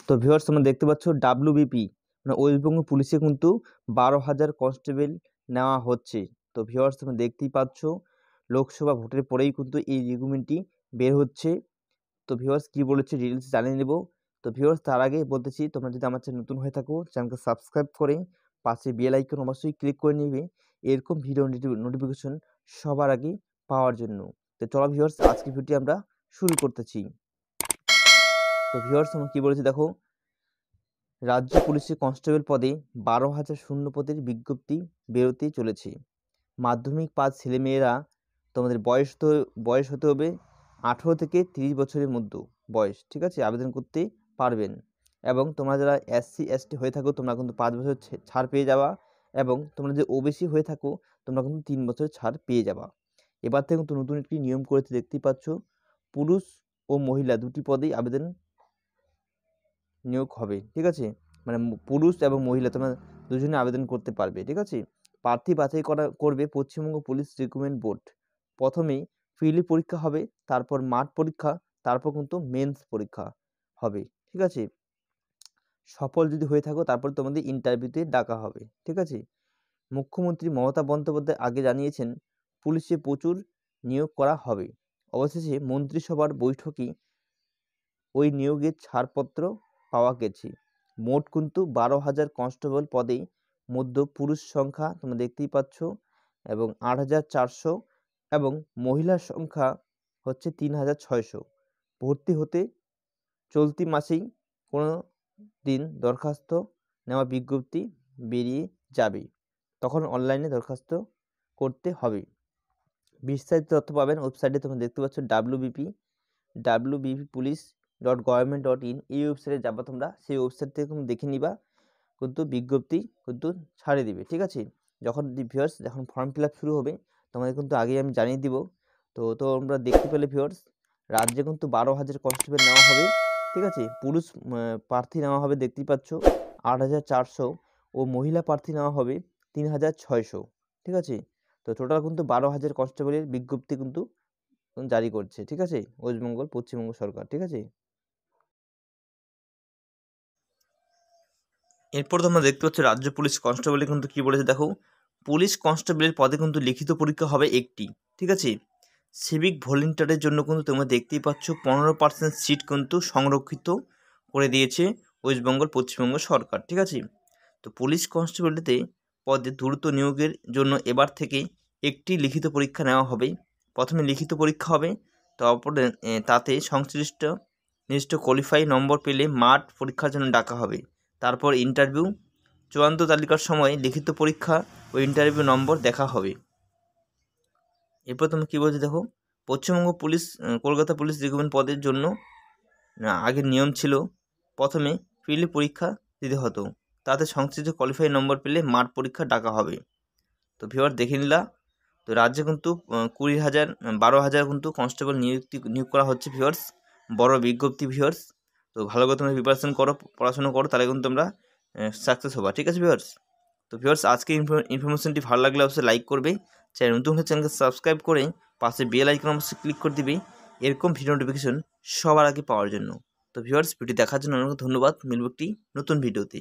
তো ভিউয়ার্স তোমরা দেখতে পাচ্ছ ডাব্লিউবিপি মানে ওয়েস্টবেঙ্গল পুলিশে কিন্তু 12,000 কনস্টেবল নেওয়া হচ্ছে। তো ভিউয়ার্স তোমরা দেখতেই পাচ্ছ লোকসভা ভোটের পরেই কিন্তু এই রিক্রুটমেন্টটি বের হচ্ছে। তো ভিউয়ার্স কী বলেছে ডিটেলস জানিয়ে নেব। তো ভিউয়ার্স তার আগে বলতেছি, তোমরা যদি আমার চ্যানেল নতুন হয়ে থাকো চ্যানেলকে সাবস্ক্রাইব করে পাশে বেল আইকন অবশ্যই ক্লিক করে নেবে এরকম ভিডিও নোটিফিকেশন সবার আগে পাওয়ার জন্য। তো চলো ভিউয়ার্স আজকের ভিডিওটি আমরা শুরু করতেছি। তো ভিউয়ার্স তোমরা কী বলেছে দেখো, রাজ্য পুলিশে কনস্টেবল পদে 12,000 শূন্য পদের বিজ্ঞপ্তি বেরোতে চলেছে। মাধ্যমিক পাস ছেলেমেয়েরা তোমাদের বয়স হতে হবে 18 থেকে 30 বছরের মধ্যে বয়স, ঠিক আছে, আবেদন করতে পারবেন। এবং তোমরা যারা SC ST হয়ে থাকো তোমরা কিন্তু 5 বছর ছাড় পেয়ে যাবা, এবং তোমরা যে OBC হয়ে থাকো তোমরা কিন্তু 3 বছর ছাড় পেয়ে যাবা। এবার থেকে কিন্তু নতুন একটি নিয়ম করেছে, দেখতেই পাচ্ছ, পুরুষ ও মহিলা দুটি পদেই আবেদন নিয়োগ হবে, ঠিক আছে, মানে পুরুষ এবং মহিলা তোমরা দুজনে আবেদন করতে পারবে, ঠিক আছে। প্রার্থী বাছাই করবে পশ্চিমবঙ্গ পুলিশ রিক্রুটমেন্ট বোর্ড। প্রথমেই প্রিলি পরীক্ষা হবে, তারপর মাঠ পরীক্ষা, তারপর কিন্তু মেন্স পরীক্ষা হবে, ঠিক আছে। সফল যদি হয়ে থাকো তারপর তোমাদের ইন্টারভিউতে ডাকা হবে, ঠিক আছে। মুখ্যমন্ত্রী মমতা বন্দ্যোপাধ্যায় আগে জানিয়েছেন পুলিশে প্রচুর নিয়োগ করা হবে। অবশেষে মন্ত্রিসভার বৈঠকে ওই নিয়োগের ছাড়পত্র পাওয়া গেছে। মোট কিন্তু 12,000 কনস্টেবল পদে মধ্য পুরুষ সংখ্যা তোমরা দেখতেই পাচ্ছ এবং 8,400 এবং মহিলার সংখ্যা হচ্ছে 3,600। ভর্তি হতে চলতি মাসেই কোনো দিন দরখাস্ত নেওয়া বিজ্ঞপ্তি বেরিয়ে যাবে, তখন অনলাইনে দরখাস্ত করতে হবে। বিস্তারিত তথ্য পাবেন ওয়েবসাইটে, তোমরা দেখতে পাচ্ছ www.bppolice.government.in এই ওয়েবসাইটে যাবা তোমরা, সেই ওয়েবসাইট থেকে তুমি দেখে নিবা কিন্তু বিজ্ঞপ্তি কিন্তু ছাড়িয়ে দিবে, ঠিক আছে। যখন ভিউয়ার্স যখন ফর্ম ফিল আপ শুরু হবে তোমাদের কিন্তু আগেই আমি জানিয়ে দিব। তো তোমরা দেখতে পেলে ভিউয়ার্স রাজ্যে কিন্তু 12,000 কনস্টেবল নেওয়া হবে, ঠিক আছে। পুরুষ প্রার্থী নেওয়া হবে দেখতেই পাচ্ছ 8,400 ও মহিলা প্রার্থী নেওয়া হবে 3,600, ঠিক আছে। তো টোটাল কিন্তু 12,000 কনস্টেবলের বিজ্ঞপ্তি কিন্তু জারি করছে, ঠিক আছে, পশ্চিমবঙ্গ সরকার, ঠিক আছে। এরপর তোমরা দেখতে পাচ্ছ রাজ্য পুলিশ কনস্টেবলে কিন্তু কি বলেছে দেখো, পুলিশ কনস্টেবলের পদে কিন্তু লিখিত পরীক্ষা হবে একটি, ঠিক আছে। সিভিক ভলেন্টিয়ারের জন্য কিন্তু তোমরা দেখতেই পাচ্ছ 15% সিট কিন্তু সংরক্ষিত করে দিয়েছে পশ্চিমবঙ্গ সরকার, ঠিক আছে। তো পুলিশ কনস্টেবলতে পদে দ্রুত নিয়োগের জন্য এবার থেকে একটি লিখিত পরীক্ষা নেওয়া হবে। প্রথমে লিখিত পরীক্ষা হবে, তারপরে তাতে সংশ্লিষ্ট কোয়ালিফাই নম্বর পেলে মাঠ পরীক্ষার জন্য ডাকা হবে। তারপর ইন্টারভিউ, চূড়ান্ত তালিকার সময় লিখিত পরীক্ষা ও ইন্টারভিউ নম্বর দেখা হবে। এরপর তুমি কী বলছো দেখো, Paschimbanga police Kolkata police recruitment পদের জন্য আগের নিয়ম ছিল প্রথমে প্রিলি পরীক্ষা দিতে হতো, তাতে সংশ্লিষ্ট কোয়ালিফাই নম্বর পেলে মাঠ পরীক্ষা ডাকা হবে। তো ভিউয়ার দেখে নিলা, তো রাজ্যে কিন্তু 12,000 কিন্তু কনস্টেবল নিয়োগ করা হচ্ছে ভিউয়ার্স, বড় বিজ্ঞপ্তি ভিউয়ার্স। তো ভালো করে তোমরা প্রিপারেশন করো, পড়াশোনা করো, তাহলে কিন্তু তোমরা সাকসেস হবা, ঠিক আছে ভিউয়ার্স। তো ভিউয়ার্স আজকে ইনফরমেশনটি ভালো লাগলে অবশ্যই লাইক করবে, চ্যানেল নতুন হলে চ্যানেলকে সাবস্ক্রাইব করে পাশে বেল আইকন অবশ্যই ক্লিক করে দিবে এরকম ভিডিও নোটিফিকেশন সবার আগে পাওয়ার জন্য। তো ভিউয়ার্স ভিডিও দেখার জন্য অনেক ধন্যবাদ, মিলব একটি নতুন ভিডিওতে।